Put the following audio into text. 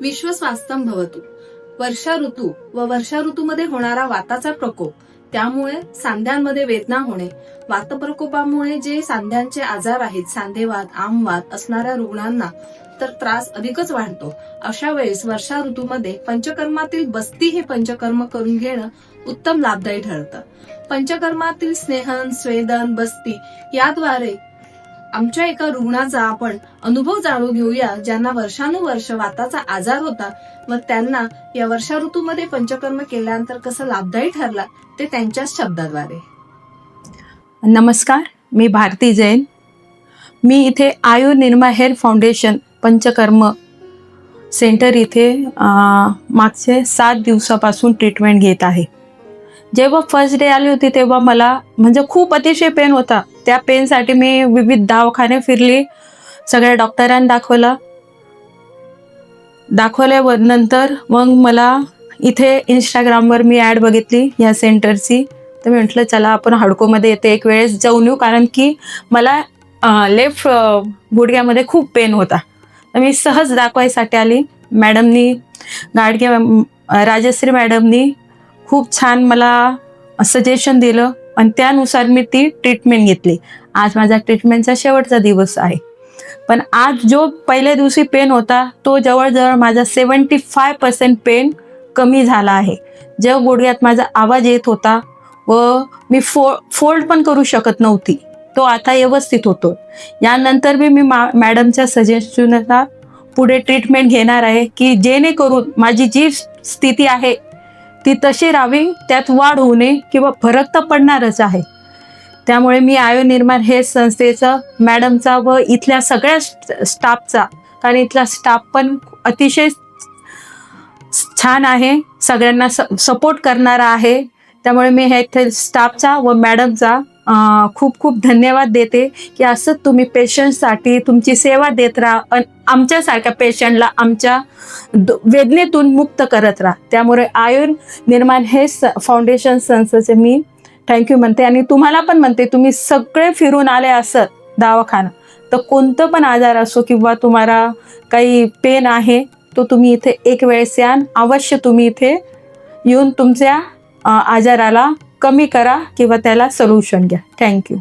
विश्व स्वास्थ्यम भवतु. वर्षा ऋतू व वर्षा ऋतूमध्ये होणारा वाताचा प्रकोप, त्यामुळे सांध्यांमध्ये वेदना होणे, वातप्रकोपामुळे जे सांध्यांचे आजार आहेत, सांधेवात, आमवात असणाऱ्या रुग्णांना तर त्रास अधिकच वाढतो. अशा वेळेस वर्षा ऋतूमध्ये पंचकर्मातील बस्ती हे पंचकर्म करून घेणं उत्तम लाभदायी ठरतं. पंचकर्मातील स्नेहन, स्वेदन, बस्ती याद्वारे आमच्या एका रुग्णाचा आपण अनुभव जाणून घेऊया, ज्यांना वर्षानुवर्ष वाताचा आजार होता व त्यांना या वर्षा ऋतूमध्ये पंचकर्म केल्यानंतर कसं लाभदायी ठरला ते त्यांच्याच शब्दाद्वारे. नमस्कार, मी भारती जैन. मी इथे आयुर्निर्मा हेअर फाउंडेशन पंचकर्म सेंटर इथे मागचे 7 दिवसापासून ट्रीटमेंट घेत आहे. जेव्हा फर्स्ट डे आली होती तेव्हा मला म्हणजे खूप अतिशय पेन होता. त्या पेनसाठी मी विविध दवाखाने फिरली, सगळ्या डॉक्टरांना दाखवल्यावर नंतर मग मला इथे इंस्टाग्रामवर मी ॲड बघितली या सेंटरची. तर मी म्हटलं चला आपण हडकोमध्ये येते एक वेळेस जाऊन येऊ, कारण की मला लेफ्ट गुडघ्यामध्ये खूप पेन होता. तर मी सहज दाखवायसाठी आली. मॅडमनी गाडगे राजश्री मॅडमनी खूप छान मला सजेशन दिलं आणि त्यानुसार मी ती ट्रीटमेंट घेतली. आज माझा ट्रीटमेंटचा शेवटचा दिवस आहे. पण आज जो पहिल्या दिवशी पेन होता तो जवळजवळ माझा 75% पेन कमी झाला आहे. जेव्हा गुडघ्यात माझा आवाज येत होता व मी फोल्ड पण करू शकत नव्हती, तो आता व्यवस्थित होतो. यानंतर मी मॅडमच्या सजेशननुसार पुढे ट्रीटमेंट घेणार आहे, की जेणेकरून माझी जी स्थिती आहे ती तशी राहावी, त्यात वाढ होऊ नये किंवा फरक तर पडणारच आहे. त्यामुळे मी आयुर्निर्माण हे संस्थेचं मॅडमचा व इथल्या सगळ्या स्टाफचा, कारण इथला स्टाफ पण अतिशय छान आहे, सगळ्यांना सपोर्ट करणारा आहे. त्यामुळे मी हे इथे स्टाफचा व मॅडमचा खूप खूप धन्यवाद देते, की असंच तुम्ही पेशंटसाठी तुमची सेवा देत राहा आणि आमच्यासारख्या पेशंटला आमच्या वेदनेतून मुक्त करत राहा. त्यामुळे आयुर्निर्माण हे फाउंडेशन संस्थेचे मी थँक्यू म्हणते. आणि तुम्हाला पण म्हणते, तुम्ही सगळे फिरून आले असत दवाखाना, तर कोणतं पण आजार असो किंवा तुम्हाला काही पेन आहे तो तुम्ही इथे एक वेळेस या, अवश्य तुम्ही इथे येऊन तुमच्या आजाराला कमी करा किंवा त्याला सोल्युशन घ्या. थँक्यू.